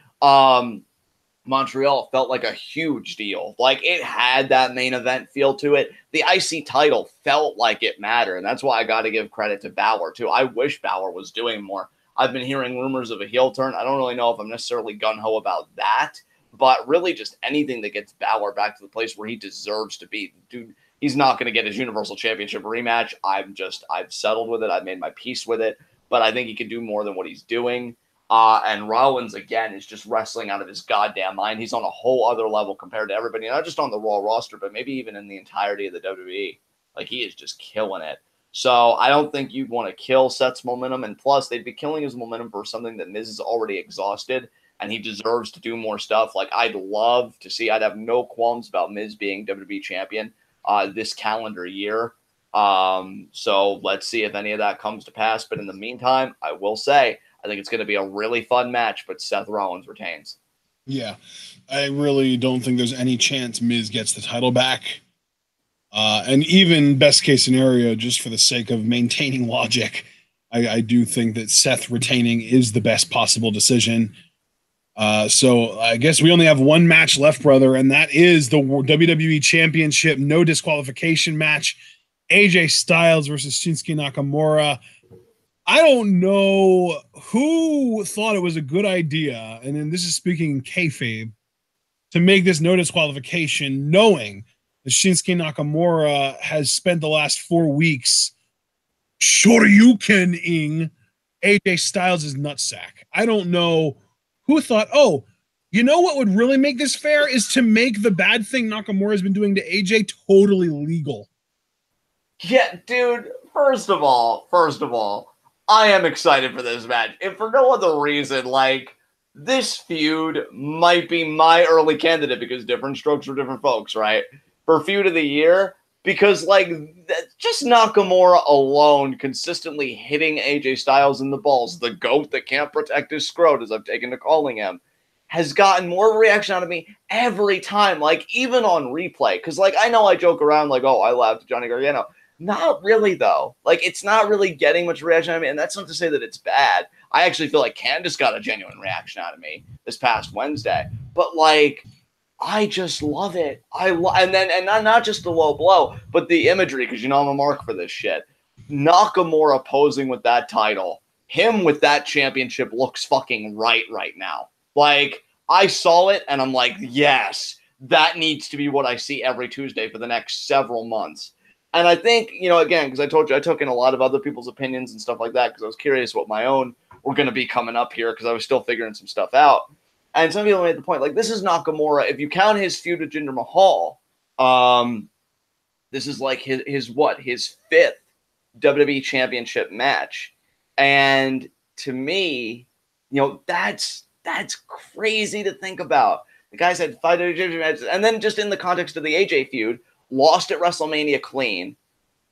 Montreal felt like a huge deal. Like, it had that main event feel to it. The IC title felt like it mattered, and that's why I got to give credit to Balor, too. I wish Balor was doing more. I've been hearing rumors of a heel turn. I don't really know if I'm necessarily gun-ho about that, but really just anything that gets Balor back to the place where he deserves to be. Dude, he's not going to get his Universal Championship rematch. I've settled with it. I've made my peace with it, but I think he can do more than what he's doing. And Rollins, again, is just wrestling out of his goddamn mind. He's on a whole other level compared to everybody, not just on the Raw roster, but maybe even in the entirety of the WWE. Like, he is just killing it. So I don't think you'd want to kill Seth's momentum. And plus, they'd be killing his momentum for something that Miz is already exhausted, and he deserves to do more stuff. Like, I'd love to see, I'd have no qualms about Miz being WWE champion this calendar year. So let's see if any of that comes to pass. But in the meantime, I will say, I think it's going to be a really fun match, but Seth Rollins retains. Yeah, I really don't think there's any chance Miz gets the title back. And even best case scenario, just for the sake of maintaining logic, I do think that Seth retaining is the best possible decision. So I guess we only have one match left, brother, and that is the WWE Championship no disqualification match. AJ Styles versus Shinsuke Nakamura. I don't know who thought it was a good idea, and then this is speaking in kayfabe, to make this no disqualification, knowing that Shinsuke Nakamura has spent the last 4 weeks shoryuken-ing AJ Styles' nutsack. I don't know who thought, oh, you know what would really make this fair is to make the bad thing Nakamura has been doing to AJ totally legal. Yeah, dude, first of all, I am excited for this match. If for no other reason, like, this feud might be my early candidate, because different strokes for different folks, right? For feud of the year, because, like, just Nakamura alone consistently hitting AJ Styles in the balls, the goat that can't protect his scrot, as I've taken to calling him, has gotten more reaction out of me every time, like, even on replay. Because, like, I know I joke around, like, oh, I laughed at Johnny Gargano. Not really, though. Like, it's not really getting much reaction out of me, and that's not to say that it's bad. I actually feel like Candice got a genuine reaction out of me this past Wednesday. But, like, I just love it. And not just the low blow, but the imagery, because you know I'm a mark for this shit. Nakamura posing with that title, him with that championship looks fucking right now. Like, I saw it, and I'm like, yes, that needs to be what I see every Tuesday for the next several months. And I think, you know, again, because I told you I took in a lot of other people's opinions and stuff like that, because I was curious what my own were going to be coming up here, because I was still figuring some stuff out. And some people made the point, like, this is Nakamura. If you count his feud with Jinder Mahal, this is like his fifth WWE Championship match. And to me, you know, that's crazy to think about. The guy's had 5 WWE Championship matches. And then just in the context of the AJ feud, lost at WrestleMania clean,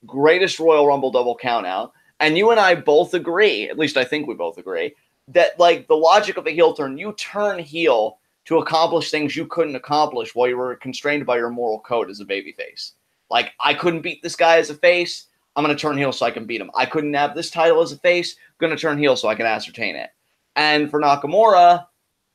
greatest Royal Rumble double countout, and you and I both agree, at least I think we both agree, that, like, the logic of a heel turn, you turn heel to accomplish things you couldn't accomplish while you were constrained by your moral code as a babyface. Like, I couldn't beat this guy as a face, I'm going to turn heel so I can beat him. I couldn't have this title as a face, I'm going to turn heel so I can ascertain it. And for Nakamura,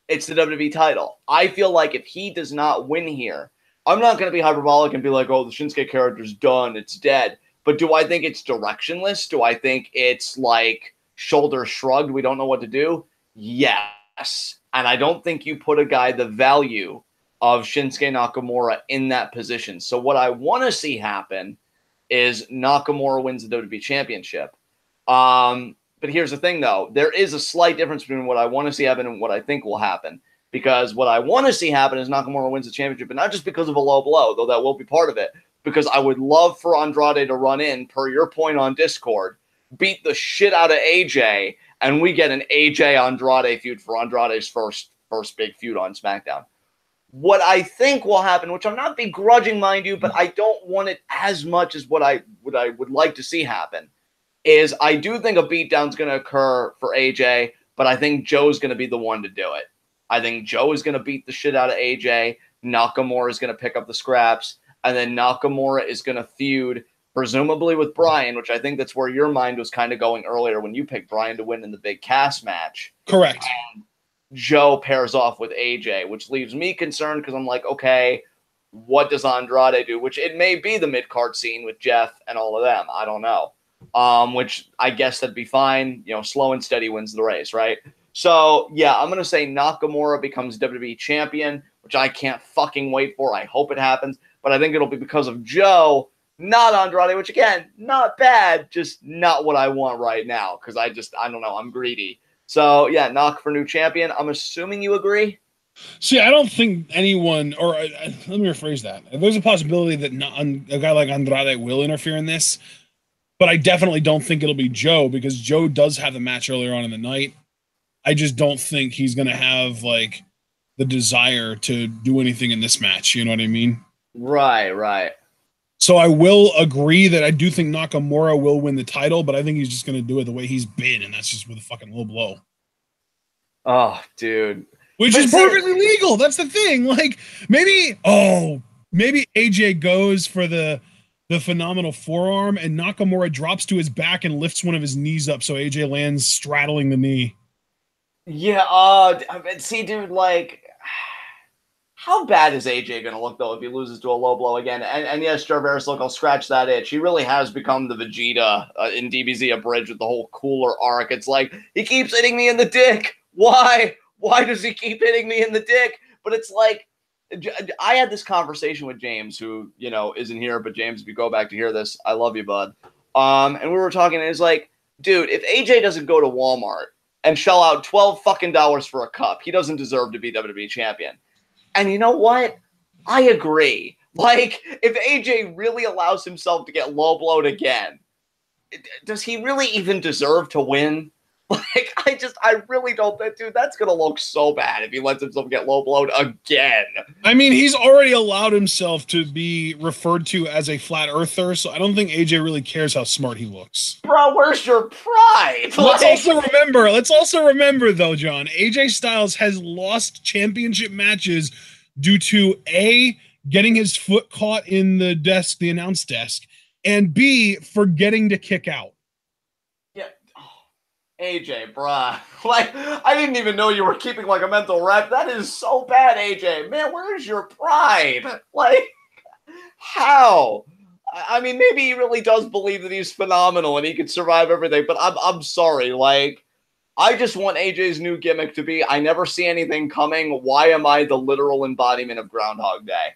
it's the WWE title. I feel like if he does not win here, I'm not going to be hyperbolic and be like, oh, the Shinsuke character's done, it's dead. But do I think it's directionless? Do I think it's like shoulder shrugged, we don't know what to do? Yes. And I don't think you put a guy the value of Shinsuke Nakamura in that position. So what I want to see happen is Nakamura wins the WWE Championship. But here's the thing, though. There is a slight difference between what I want to see happen and what I think will happen. Because what I want to see happen is Nakamura wins the championship, but not just because of a low blow, though that will be part of it. Because I would love for Andrade to run in, per your point on Discord, beat the shit out of AJ, and we get an AJ Andrade feud for Andrade's first big feud on SmackDown. What I think will happen, which I'm not begrudging, mind you, but I don't want it as much as what I would like to see happen, is I do think a beatdown's going to occur for AJ, but I think Joe's going to be the one to do it. I think Joe is going to beat the shit out of AJ. Nakamura is going to pick up the scraps. And then Nakamura is going to feud, presumably with Bryan, which I think that's where your mind was kind of going earlier when you picked Bryan to win in the big Cass match. Correct. And Joe pairs off with AJ, which leaves me concerned because I'm like, okay, what does Andrade do? Which it may be the mid-card scene with Jeff and all of them. I don't know. Which I guess that'd be fine. You know, slow and steady wins the race, right? So, yeah, I'm going to say Nakamura becomes WWE champion, which I can't fucking wait for. I hope it happens. But I think it'll be because of Joe, not Andrade, which, again, not bad, just not what I want right now. Because I don't know, I'm greedy. So, yeah, knock for new champion. I'm assuming you agree? See, I don't think anyone, or let me rephrase that. There's a possibility that a guy like Andrade will interfere in this, but I definitely don't think it'll be Joe, because Joe does have the match earlier on in the night. I just don't think he's going to have like the desire to do anything in this match. You know what I mean? Right. So I will agree that I do think Nakamura will win the title, but I think he's just going to do it the way he's been, and that's just with a fucking low blow. Oh, dude. Which is perfectly legal. That's the thing. Like, maybe AJ goes for the phenomenal forearm, and Nakamura drops to his back and lifts one of his knees up so AJ lands straddling the knee. Yeah, see, dude, like, how bad is AJ going to look, though, if he loses to a low blow again? And yes, Jarvis, look, I'll scratch that itch. He really has become the Vegeta in DBZ Abridged with the whole cooler arc. It's like, he keeps hitting me in the dick. Why? Why does he keep hitting me in the dick? But it's like, I had this conversation with James, who, you know, isn't here, but James, if you go back to hear this, I love you, bud. And we were talking, and it's like, dude, if AJ doesn't go to Walmart and shell out $12 fucking for a cup, he doesn't deserve to be WWE champion. And you know what? I agree. Like, if AJ really allows himself to get low blowed again, does he really even deserve to win? Like, I really don't think, dude, that's going to look so bad if he lets himself get low blowed again. I mean, he's already allowed himself to be referred to as a flat earther, so I don't think AJ really cares how smart he looks. Bro, where's your pride? Let's also remember, though, John, AJ Styles has lost championship matches due to A, getting his foot caught in the desk, the announce desk, and B, forgetting to kick out. AJ, bruh. Like, I didn't even know you were keeping, like, a mental rep. That is so bad, AJ. Man, where's your pride? Like, how? I mean, maybe he really does believe that he's phenomenal and he could survive everything, but I'm sorry. Like, I just want AJ's new gimmick to be, I never see anything coming. Why am I the literal embodiment of Groundhog Day?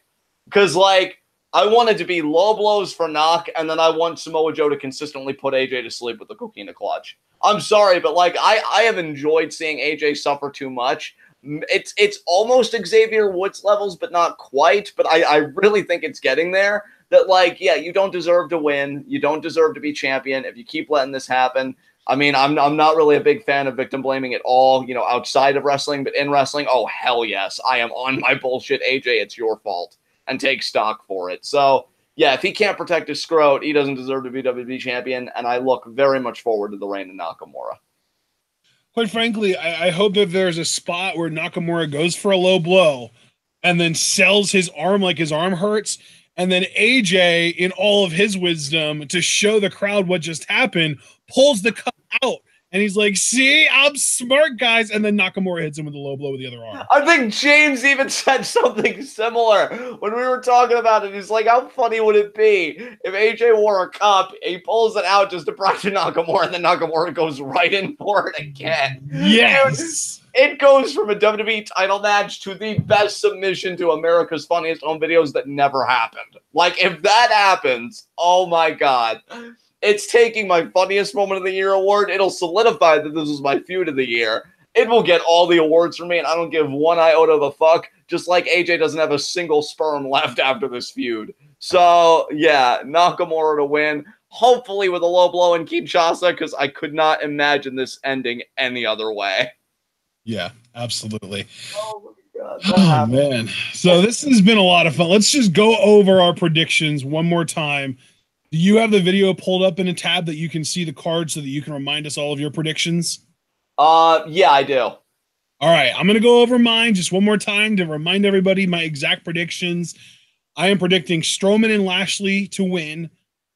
Because, like, I wanted to be low blows for knock, and then I want Samoa Joe to consistently put AJ to sleep with the coquina clutch. I'm sorry, but like I have enjoyed seeing AJ suffer too much. It's almost Xavier Woods levels, but not quite. But I really think it's getting there. That, like, yeah, you don't deserve to win. You don't deserve to be champion if you keep letting this happen. I mean, I'm not really a big fan of victim blaming at all, you know, outside of wrestling, but in wrestling, oh hell yes, I am on my bullshit. AJ, it's your fault, and take stock for it. So, yeah, if he can't protect his scrot, he doesn't deserve to be WWE champion, and I look very much forward to the reign of Nakamura. Quite frankly, I hope that there's a spot where Nakamura goes for a low blow and then sells his arm like his arm hurts, and then AJ, in all of his wisdom, to show the crowd what just happened, pulls the cup out. And he's like, see, I'm smart, guys. And then Nakamura hits him with a low blow with the other arm. I think James even said something similar when we were talking about it. He's like, how funny would it be if AJ wore a cup, he pulls it out just to pressure Nakamura, and then Nakamura goes right in for it again. Yes. Dude, it goes from a WWE title match to the best submission to America's Funniest Home Videos that never happened. Like, if that happens, oh my God. It's taking my Funniest Moment of the Year award. It'll solidify that this was my feud of the year. It will get all the awards from me, and I don't give one iota of a fuck, just like AJ doesn't have a single sperm left after this feud. So, yeah, Nakamura to win, hopefully with a low blow in Kinshasa, because I could not imagine this ending any other way. Yeah, absolutely. Oh, my God. Oh, man. So this has been a lot of fun. Let's just go over our predictions one more time. Do you have the video pulled up in a tab that you can see the card so that you can remind us all of your predictions? Yeah, I do. All right, I'm going to go over mine just one more time to remind everybody my exact predictions. I am predicting Strowman and Lashley to win.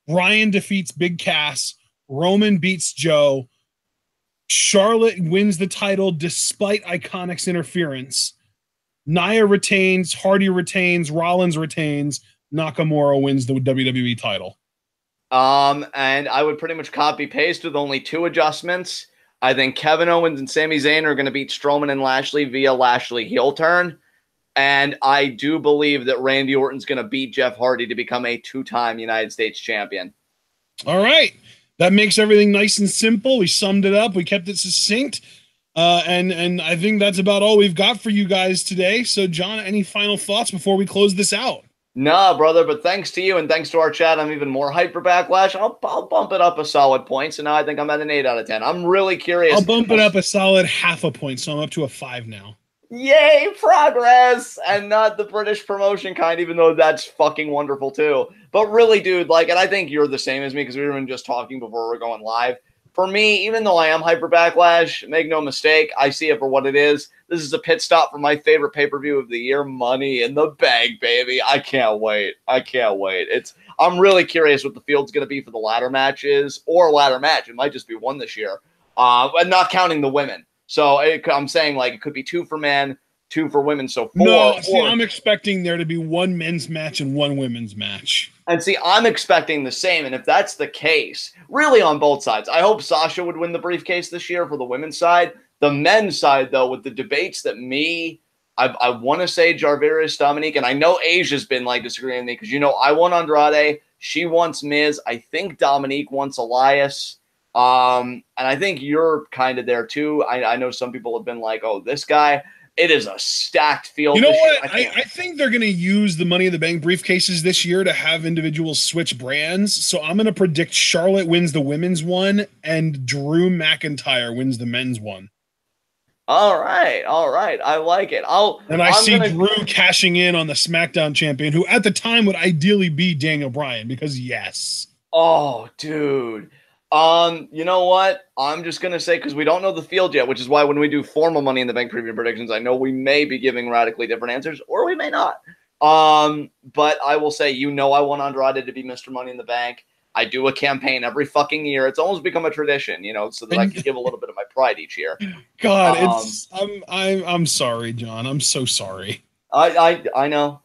Bryan defeats Big Cass. Roman beats Joe. Charlotte wins the title despite Iconics interference. Nia retains. Hardy retains. Rollins retains. Nakamura wins the WWE title. And I would pretty much copy paste with only 2 adjustments. I think Kevin Owens and Sami Zayn are going to beat Strowman and Lashley via Lashley heel turn. And I do believe that Randy Orton's going to beat Jeff Hardy to become a 2-time United States champion. All right. That makes everything nice and simple. We summed it up. We kept it succinct. And I think that's about all we've got for you guys today. So, John, any final thoughts before we close this out? Nah, brother, but thanks to you and thanks to our chat, I'm even more hyped for Backlash. I'll bump it up a solid point, so now I think I'm at an 8 out of 10. I'm really curious. I'll bump it up a solid half a point, so I'm up to a 5 now. Yay, progress! And not the British promotion kind, even though that's fucking wonderful too. But really, dude, like, and I think you're the same as me because we were just talking before we're going live. For me, even though I am hyper Backlash, make no mistake, I see it for what it is. This is a pit stop for my favorite pay-per-view of the year, Money in the Bank, baby. I can't wait. I can't wait. I'm really curious what the field's going to be for the ladder matches or ladder match. It might just be one this year, and not counting the women. So I'm saying, like, it could be 2 for men, 2 for women, so 4. No, see, I'm expecting there to be 1 men's match and 1 women's match. And see, I'm expecting the same. And if that's the case, really on both sides, I hope Sasha would win the briefcase this year for the women's side. The men's side, though, with the debates that I want to say Jarvis, Dominique, and I know Asia's been like disagreeing with me because, you know, I want Andrade. She wants Miz. I think Dominique wants Elias. And I think you're kind of there too. I know some people have been like, oh, this guy. It is a stacked field. You know what? I think they're going to use the Money in the Bank briefcases this year to have individuals switch brands. So I'm going to predict Charlotte wins the women's one and Drew McIntyre wins the men's one. All right. I like it. I see Drew cashing in on the SmackDown champion, who at the time would ideally be Daniel Bryan, because yes. Oh, dude. You know what? I'm just going to say, because we don't know the field yet, which is why when we do formal Money in the Bank preview predictions, I know we may be giving radically different answers, or we may not. But I will say, you know, I want Andrade to be Mr. Money in the Bank. I do a campaign every fucking year. It's almost become a tradition, you know, so that I can give a little bit of my pride each year. God, I'm sorry, John. I'm so sorry. I know.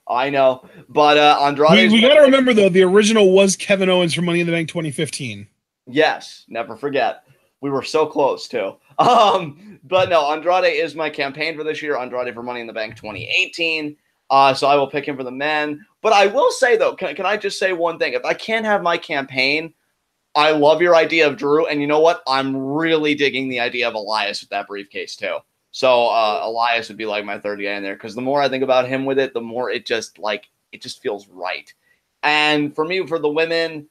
But Andrade, we got to remember though, the original was Kevin Owens for Money in the Bank 2015. Yes, never forget. We were so close too. But no, Andrade is my campaign for this year. Andrade for Money in the Bank 2018. So I will pick him for the men. But I will say though, can I just say one thing? If I can't have my campaign, I love your idea of Drew, and you know what? I'm really digging the idea of Elias with that briefcase too. So Elias would be like my third guy in there, because the more I think about him with it, the more it just feels right. And for me, for the women,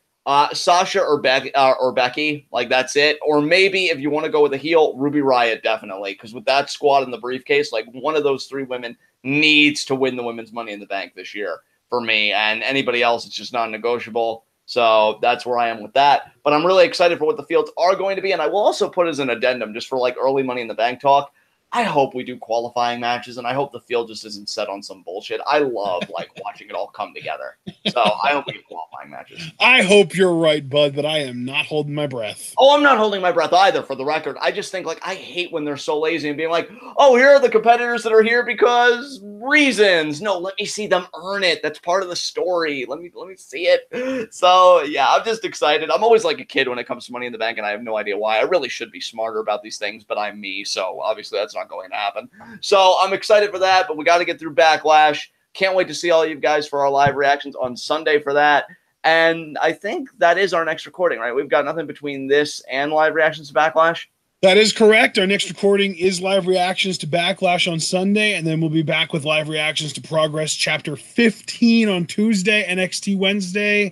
Sasha or Becky, like that's it. Or maybe if you want to go with a heel, Ruby Riott, definitely, because with that squad in the briefcase, like one of those 3 women needs to win the women's Money in the Bank this year for me, and anybody else, it's just non-negotiable. So that's where I am with that. But I'm really excited for what the fields are going to be, and I will also put as an addendum just for like early Money in the Bank talk. I hope we do qualifying matches, and I hope the field just isn't set on some bullshit. I love like watching it all come together. So I hope we get qualifying matches. I hope you're right, bud, but I am not holding my breath. Oh, I'm not holding my breath either, for the record. I just think, like, I hate when they're so lazy and being like, oh, here are the competitors that are here because reasons. No, let me see them earn it. That's part of the story. Let me see it. So, yeah, I'm just excited. I'm always like a kid when it comes to Money in the Bank, and I have no idea why. I really should be smarter about these things, but I'm me, so obviously that's not going to happen. So I'm excited for that, but we got to get through Backlash. Can't wait to see all you guys for our live reactions on Sunday for that. And I think that is our next recording, right? We've got nothing between this and live reactions to Backlash. That is correct. Our next recording is live reactions to Backlash on Sunday, and then we'll be back with live reactions to Progress Chapter 15 on Tuesday, NXT Wednesday.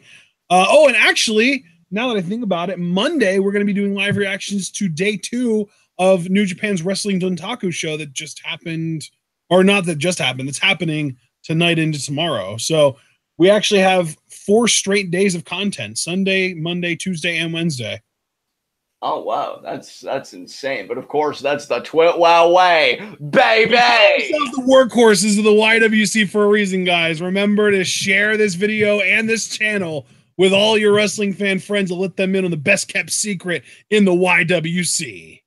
And actually, now that I think about it, Monday we're going to be doing live reactions to Day 2 of New Japan's Wrestling Dontaku show that just happened, or not that just happened, it's happening tonight into tomorrow. So we actually have 4 straight days of content: Sunday, Monday, Tuesday, and Wednesday. Oh, wow. That's insane. But of course, that's the TWitWoW way, baby. The workhorses of the YWC for a reason, guys. Remember to share this video and this channel with all your wrestling fan friends and let them in on the best kept secret in the YWC.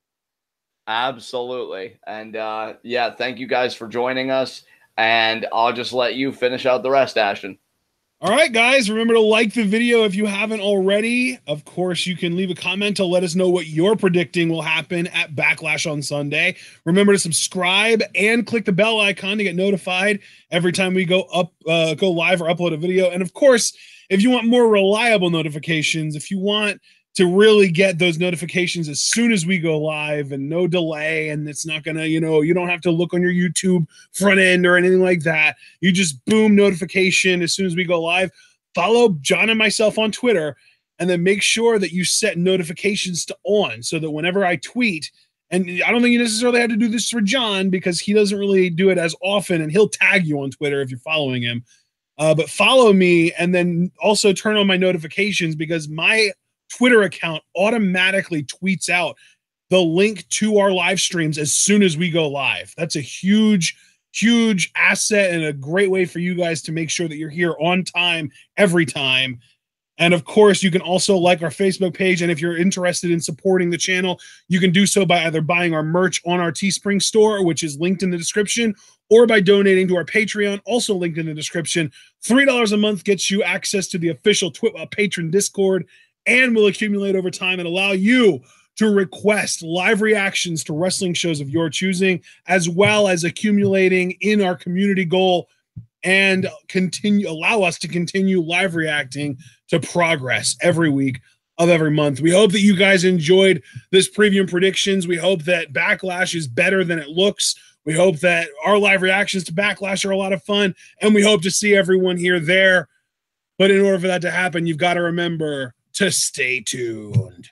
Absolutely. And yeah, thank you guys for joining us. And I'll just let you finish out the rest, Ashton. All right, guys, remember to like the video if you haven't already. Of course, you can leave a comment to let us know what you're predicting will happen at Backlash on Sunday. Remember to subscribe and click the bell icon to get notified every time we go live or upload a video. And of course, if you want more reliable notifications, if you want to really get those notifications as soon as we go live, and no delay. And it's not gonna, you don't have to look on your YouTube front end or anything like that. You just boom, notification as soon as we go live. Follow John and myself on Twitter, and then make sure that you set notifications to on, so that whenever I tweet, and I don't think you necessarily have to do this for John because he doesn't really do it as often, and he'll tag you on Twitter if you're following him. But follow me, and then also turn on my notifications, because my Twitter account automatically tweets out the link to our live streams as soon as we go live. That's a huge asset and a great way for you guys to make sure that you're here on time every time. And of course, you can also like our Facebook page. And if you're interested in supporting the channel, you can do so by either buying our merch on our Teespring store, which is linked in the description, or by donating to our Patreon, also linked in the description. $3 a month gets you access to the official TWitWoW patron Discord, and will accumulate over time and allow you to request live reactions to wrestling shows of your choosing, as well as accumulating in our community goal, and allow us to continue live reacting to progress every week of every month. We hope that you guys enjoyed this preview and predictions. We hope that Backlash is better than it looks. We hope that our live reactions to Backlash are a lot of fun, and we hope to see everyone here there. But in order for that to happen, you've got to remember to stay tuned.